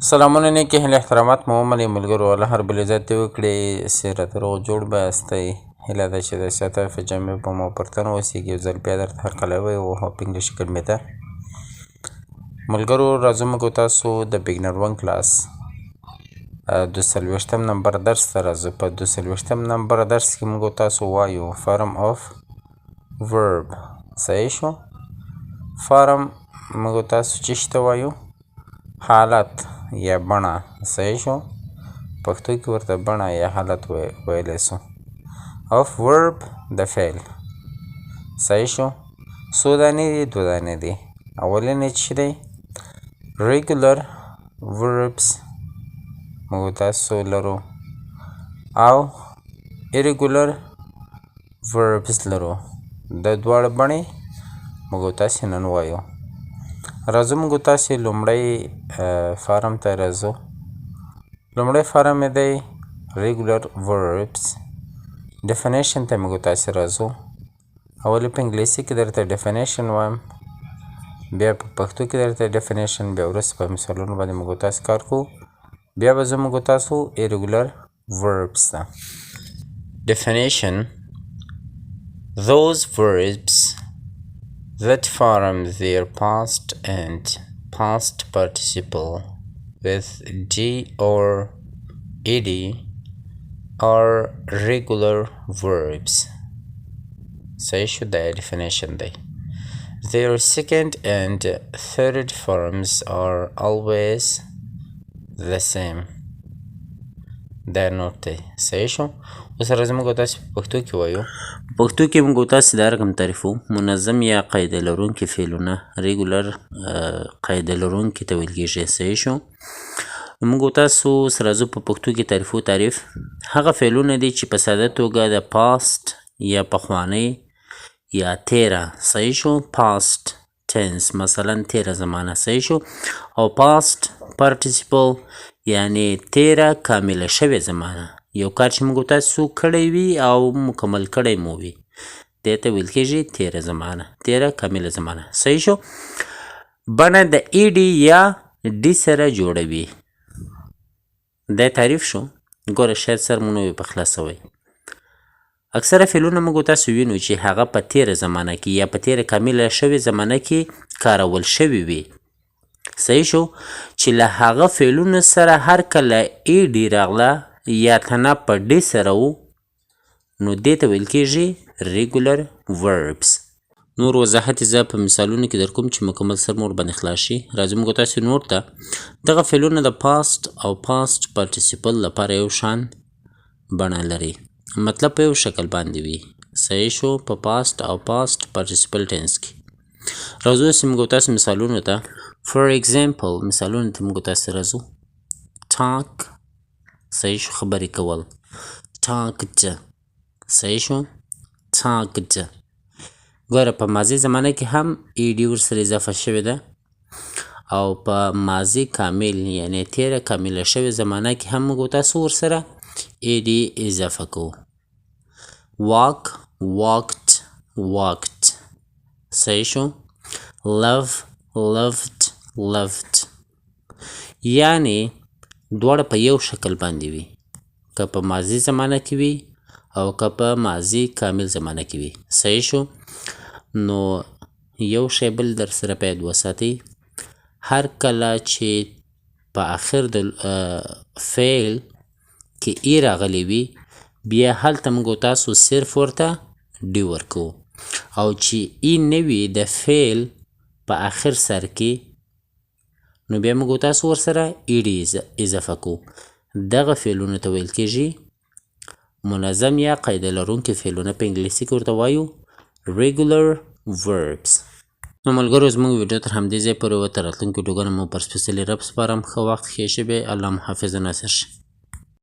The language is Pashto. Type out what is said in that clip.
سلامونه نیکې هیلې احترامات مو ومنئ ملګرو الله رب العزت دې وکړي چې راته روغ جوړ به یاستئ هیله ده چې د صحت په جامع به مو پر تن اوسېږي یو ځل بیا درته هرکلی وایو هوپ انګلیش اکیډمۍ ته ملګرو راځو موږ تاسو د بګنر 1 کلاس 240 نمبر درس ته راځو په 240 نمبر درس کې موږ تاسو وایو فارم آف ورب صحیح شو فارم موږ تاسو چې ته وایو حالت یا بڼه صحیح شو پښتو کې ورته بڼه یا حالت ویلی سو of verb د فعل صحیح شو څو دانې دي دوه دانې دي اولنی چې دی ریګولر verbs موږ تاسو لرو او irregular verbs لرو د دواړه بڼې موږ تاسو نن وایو راځو موږ تاسې لومړی فارم ته راځو لومړی فارم یې دی ریګولر وربس ډیفینیشن ته موږ تاسې راځو اول په انګلیسي کې درته ډیفینیشن وایم بیا په پښتو کې درته ډیفینیشن بیا وروسته په مثالونو باندې موږ تاسې کار کوو بیا به زه موږ تاسو irregular verbs ته definition those verbs that form their past and past participle with d or ed are regular verbs. صحیح شو دا definition دی. Their second and third forms are always the same. دا نوٹ دی صحیح شو اوس راځو موږ تاسې په پښتو کې وایو پښتو کې موږ تاسې دا رقم تعریفو منظم یا قاعده لرونکي فعلونه ریګولر قاعده لرونکي ته ویل کېږي صحیح شو موږ تاسو اوس راځو په پښتو کې تعریفو تعریف هغه فعلونه دي چې په ساده توګه د پاست یا پخوانۍ یا تیره صحیح شو پاست ټینس مثلا تیره زمانه صحیح شو او پاست پارټیسیپل یعنی تیره کامله شوې زمانه یو کار چې موږ تاسو کړی وي او مکمل کړی مو وي دې ته ویل کېږي تیره زمانه تیره کامله زمانه صحیح شو بڼه د ای ډي یا ډي سره جوړوي دا تعریف شو ګوره شاید سر مو نه وي په خلاصه وی اکثره فعلونه موږ تاسو وینو چې هغه په تیره زمانه کې یا په تیره کامله شوې زمانه کې کارول شوي وي صحیح شو چې له هغه فعلونو سره هر کله ای ډي راغله یا تنه په ډي سره و نو دې ته ویل کېږي ریګولر وربس نور وضاحت یې زه په مثالونو کې در کوم چې مکمل سر مو ورباندې خلاص شي راځو موږ تاسې نور ته دغه فعلونه د پاست او پاست پارټیسیپل لپاره یو شان بڼه لري مطلب په یو شکل باندې وي صحیح شو په پاست او پاست پارټیسیپل ټینس کې راځو چې موږ تاسې مثالونو ته فور ایگزامپل مثالونو ته موږ تاسې راځو ټاک صحیح شو خبرې کول talked صحیح شو talked ګوره په ماضي زمانه کې هم ای ډي ورسره اضافه شوې ده او په ماضي کامل یعنی تیره کامله شوې زمانه کې هم موږ تاسو ورسره ای ډي اضافه کوو walk walked walked صحیح شو love loved loved یعنی دواړه په یو شکل باندې وي که په ماضي زمانه کې وي او که په ماضي کامل زمانه کې وي صحیح شو نو یو شی بل در سره باید وساتئ هر کله چې په آخر د فعل کې ای راغلی وي بیا هلته موږ تاسو صرف ورته ډي ورکوو او چې ای نه وي د فعل په آخر سر کې نو بیا موږ تاسو ورسره ای ډي اضافه کوو دغه فعلونو ته ویل کېږي منظم یا قاعده لرونکي فعلونه په انګلیسي کې ورته وایو ریګولر وربس نو ملګرو زموږ ویډیو تر همدې ځای پورې وه تر راتلونکي ویډیوګانو مو پر سپیڅلي رب سپارم ښه وخت ښې شپې الله مو حافظ و ناصر شي